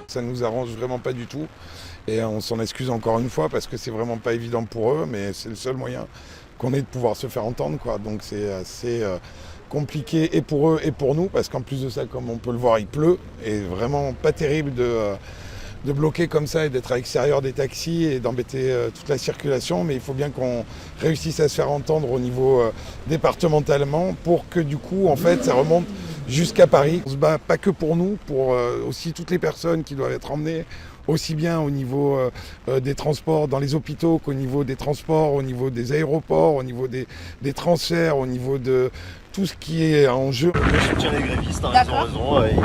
Ça nous arrange vraiment pas du tout. Et on s'en excuse encore une fois parce que c'est vraiment pas évident pour eux, mais c'est le seul moyen qu'on ait de pouvoir se faire entendre, quoi. Donc c'est assez compliqué et pour eux et pour nous, parce qu'en plus de ça, comme on peut le voir, il pleut. Et vraiment pas terrible de bloquer comme ça et d'être à l'extérieur des taxis et d'embêter toute la circulation. Mais il faut bien qu'on réussisse à se faire entendre au niveau départementalement pour que du coup, en fait, ça remonte jusqu'à Paris. On se bat pas que pour nous, pour aussi toutes les personnes qui doivent être emmenées, aussi bien au niveau des transports dans les hôpitaux qu'au niveau des transports, au niveau des aéroports, au niveau des transferts, au niveau de tout ce qui est en jeu. Je soutiens les grévistes, hein, ils ont raison,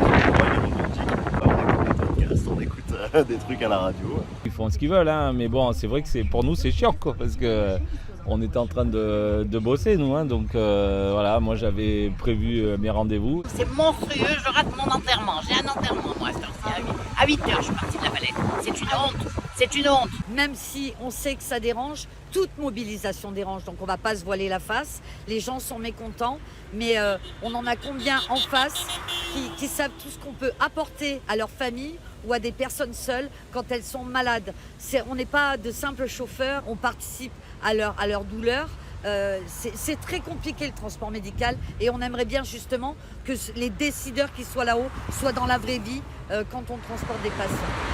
ils on écoute des trucs à la radio. Ils font ce qu'ils veulent, hein, mais bon, c'est vrai que pour nous c'est chiant, quoi, parce que on était en train de bosser, nous, hein, donc voilà, moi j'avais prévu mes rendez-vous. C'est monstrueux, je rate mon enterrement. J'ai un enterrement, moi, à 8h, je suis partie de la Valette. C'est une honte, c'est une honte. Même si on sait que ça dérange, toute mobilisation dérange, donc on ne va pas se voiler la face. Les gens sont mécontents, mais on en a combien en face qui savent tout ce qu'on peut apporter à leur famille ou à des personnes seules quand elles sont malades. On n'est pas de simples chauffeurs, on participe à leur douleur. C'est très compliqué le transport médical et on aimerait bien justement que les décideurs qui soient là-haut soient dans la vraie vie quand on transporte des patients.